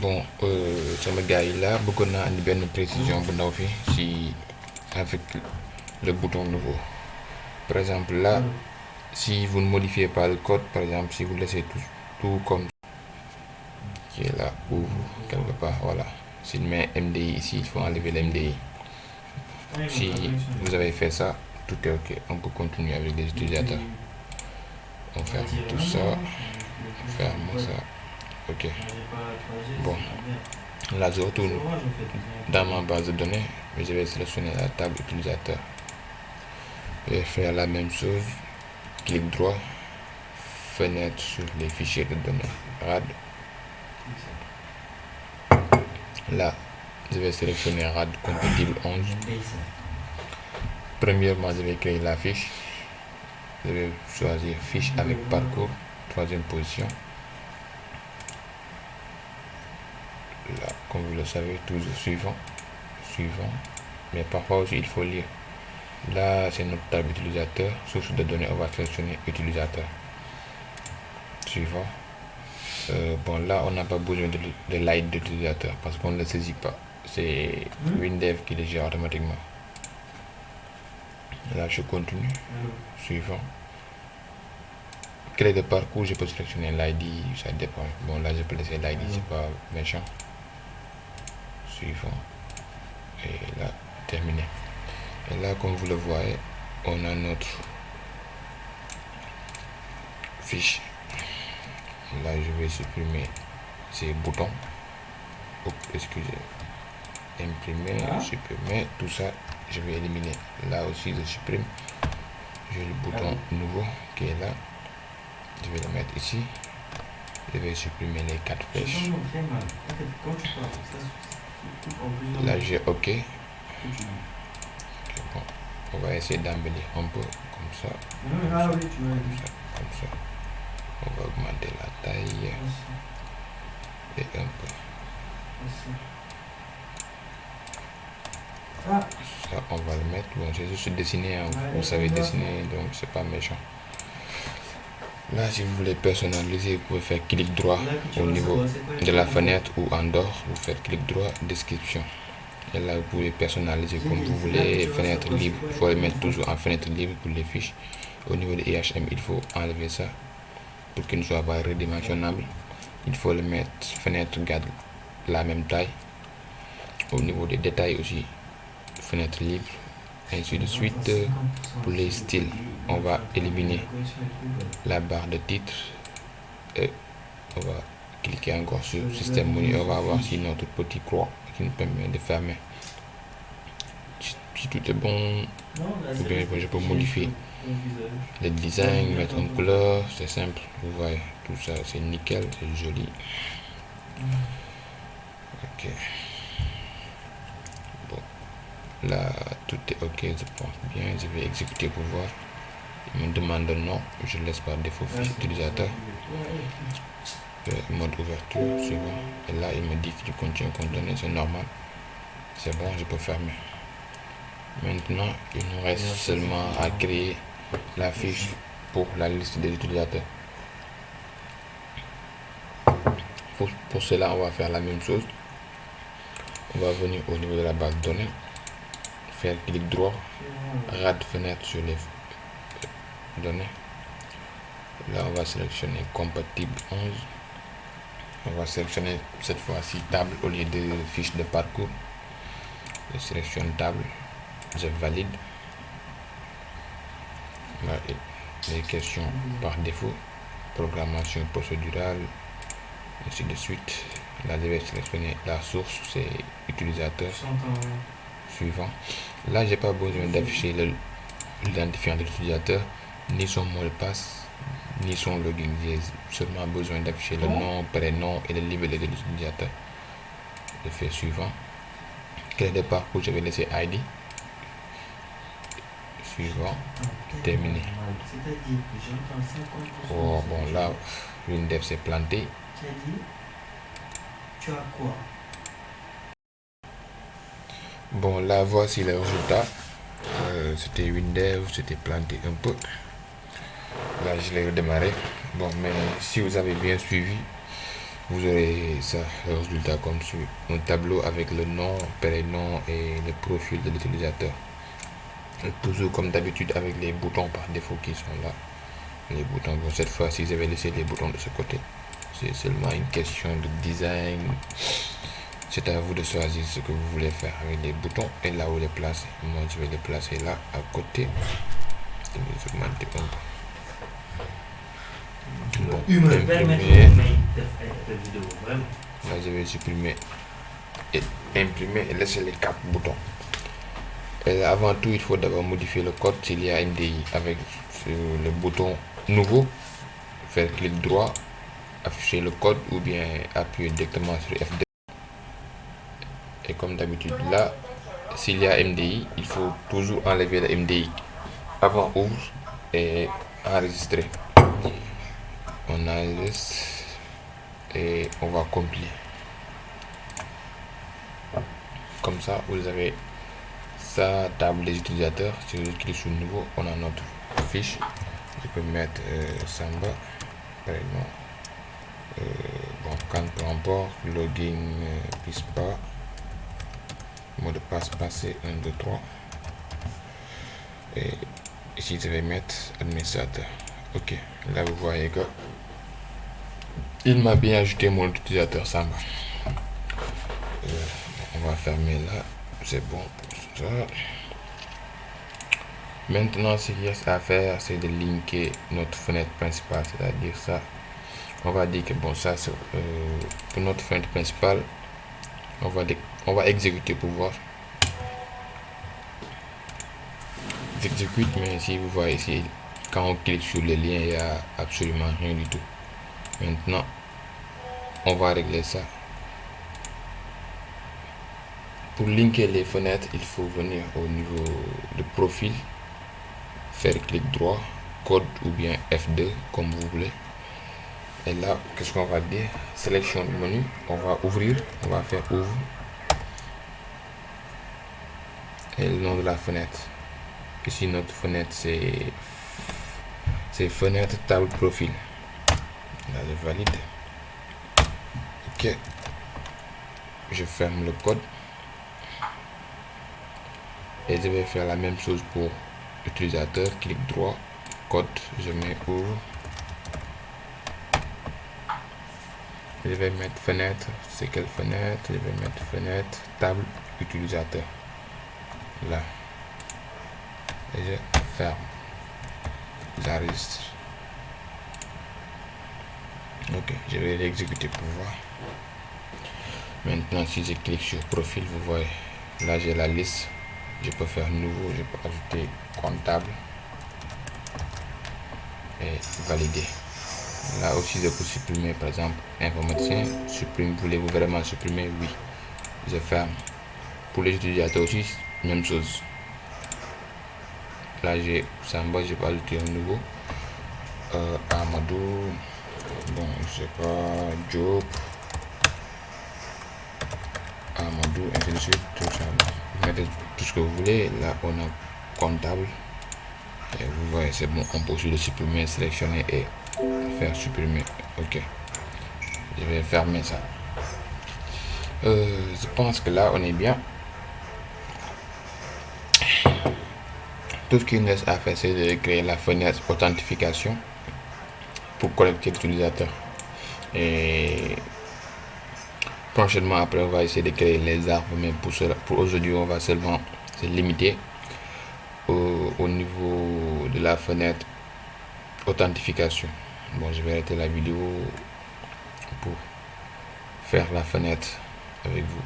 Bon, sama gars yi là bëggoon naa andi benn précision bu ndaw fi si avec le bouton nouveau. Par exemple là, si vous ne modifiez pas le code, par exemple si vous laissez tout comme qui est là ou quelque part, voilà. S'il met MDI ici, il faut enlever le MDI. Si vous avez fait ça, tout est ok. On peut continuer avec les utilisateurs. On ferme tout ça, on ferme ça. Ok. Bon, là je retourne dans ma base de données, mais je vais sélectionner la table utilisateur. Je vais faire la même chose, clic droit, fenêtre sur les fichiers de données RAD. Là, je vais sélectionner RAD compatible 11. Premièrement, je vais créer la fiche. Je vais choisir fiche avec parcours, troisième position. Là, comme vous le savez, toujours suivant, mais parfois aussi il faut lire. Là, c'est notre table utilisateur, source de données, on va sélectionner utilisateur. Suivant. Bon, là, on n'a pas besoin de l'ID d'utilisateur parce qu'on ne le saisit pas. C'est WinDev qui le gère automatiquement. Là, je continue. Suivant. Clé de parcours, je peux sélectionner l'ID, ça dépend. Bon, là, je peux laisser l'ID, c'est pas méchant. Suivant. Et là, terminé. Et là, comme vous le voyez, on a notre fiche. Là, je vais supprimer ces boutons. Oh, excusez. Imprimer, supprimer, tout ça, je vais éliminer. Là aussi, je supprime. J'ai le bouton nouveau qui est là. Je vais le mettre ici. Je vais supprimer les 4 flèches. Là, j'ai OK. Bon, on va essayer d'embellir un peu comme ça. Comme ça. On va augmenter la taille et un peu. Ça, on va le mettre. Bon, j'ai juste dessiné. Hein. Vous savez dessiner, donc c'est pas méchant. Là, si vous voulez personnaliser, vous pouvez faire clic droit au niveau de la fenêtre ou en dehors. Vous faites clic droit, description. Et là, vous pouvez personnaliser comme vous voulez. Fenêtre libre, il faut le mettre toujours en fenêtre libre pour les fiches. Au niveau de IHM, il faut enlever ça pour qu'il ne soit pas redimensionnable. Il faut le mettre fenêtre garde la même taille. Au niveau des détails aussi, fenêtre libre, ainsi de suite. Pour les styles, on va éliminer la barre de titre et on va cliquer encore sur système menu. On va voir si notre petit croix qui nous permet de fermer. Si tout est bon, ou bien je peux modifier le design, mettre une couleur, c'est simple. Vous voyez, tout ça c'est nickel, c'est joli. Ok. Là, tout est ok, je pense bien. Je vais exécuter pour voir. Il me demande le nom. Je laisse par défaut fiche utilisateur. Mode ouverture, suivant. Et là, il me dit qu'il contient contenu, c'est normal. C'est bon, je peux fermer. Maintenant, il nous reste seulement à créer la fiche pour la liste des utilisateurs. Pour cela, on va faire la même chose. On va venir au niveau de la base de données. Faire clic droit, RAD fenêtre sur les données. Là, on va sélectionner compatible 11. On va sélectionner cette fois-ci table au lieu de fiche de parcours. Je sélectionne table, je valide. Là, les questions par défaut, programmation procédurale, ainsi de suite. Là, je vais sélectionner la source, c'est utilisateur. Suivant. Là, j'ai pas besoin d'afficher l'identifiant de l'utilisateur, ni son mot de passe, ni son login. J'ai seulement besoin d'afficher le nom, prénom et le livret de l'utilisateur. Je fais suivant. Clé de parcours, je vais laisser ID. Suivant. Terminé. Oh, bon, là, WinDev s'est planté. Tu as quoi? Bon, là, voici le résultat. C'était WinDev, c'était planté un peu. Là, je l'ai redémarré. Bon, mais si vous avez bien suivi, vous aurez ça, le résultat comme suit. Un tableau avec le nom, prénom et le profil de l'utilisateur. Toujours comme d'habitude avec les boutons par défaut qui sont là. Les boutons, bon, cette fois-ci, je vais laisser les boutons de ce côté. C'est seulement une question de design. C'est à vous de choisir ce que vous voulez faire avec les boutons et là où les placer. Moi, je vais les placer là à côté. Je vais augmenter un peu. Bon, imprimer. Là, je vais supprimer et imprimer et laisser les 4 boutons. Et avant tout, il faut d'abord modifier le code s'il y a MDI avec le bouton nouveau, faire clic droit, afficher le code ou bien appuyer directement sur F2. Et comme d'habitude, là, s'il y a MDI, il faut toujours enlever le MDI avant ouvre et enregistrer. On enregistre et on va compiler. Comme ça, vous avez sa table des utilisateurs. Si vous cliquez sur nouveau, on a notre fiche. Je peux mettre Samba, prénom, bon, quand peu importe, login, PISPA, mot de passe passé 1, 2, 3. Et ici, je vais mettre administrateur. Ok, là vous voyez que il m'a bien ajouté mon utilisateur Samba. On va fermer là, c'est bon pour ça. Maintenant, ce qu'il reste à faire, c'est de linker notre fenêtre principale, c'est-à-dire ça. On va dire que bon, ça c'est pour notre fenêtre principale. On va exécuter pour voir. J'exécute, mais si vous voyez ici, quand on clique sur le lien, il n'y a absolument rien du tout. Maintenant, on va régler ça. Pour linker les fenêtres, il faut venir au niveau de profil, faire clic droit, code ou bien F2 comme vous voulez. Et là, qu'est-ce qu'on va dire? Sélection du menu, on va ouvrir, on va faire ouvre. Et le nom de la fenêtre. Ici, notre fenêtre, c'est fenêtre table profil. Là, je valide. Ok. Je ferme le code. Et je vais faire la même chose pour l'utilisateur. Clic droit, code, je mets ouvre. Je vais mettre fenêtre. C'est quelle fenêtre? Je vais mettre fenêtre, table, utilisateur. Là. Et je ferme. J'enregistre. Ok, je vais l'exécuter pour voir. Maintenant, si je clique sur profil, vous voyez, là j'ai la liste. Je peux faire nouveau, je peux ajouter comptable et valider. Là aussi, je peux supprimer, par exemple, informaticien. Supprime, voulez-vous vraiment supprimer? Oui. Je ferme. Pour les utilisateurs aussi, même chose. Là, j'ai Samba, je peux ajouter un nouveau. Amadou, bon, je sais pas, Job, Amadou, ainsi de suite, tout ça. Vous mettez tout ce que vous voulez. Là, on a comptable. Et vous voyez, c'est bon, on peut aussi le supprimer, sélectionner et faire supprimer. Ok, je vais fermer ça. Je pense que là, on est bien. Tout ce qu'il nous reste à faire, c'est de créer la fenêtre authentification pour connecter l'utilisateur. Et prochainement, après, on va essayer de créer les arbres, mais pour aujourd'hui, on va seulement se limiter au niveau de la fenêtre authentification. Bon, je vais arrêter la vidéo pour faire la fenêtre avec vous.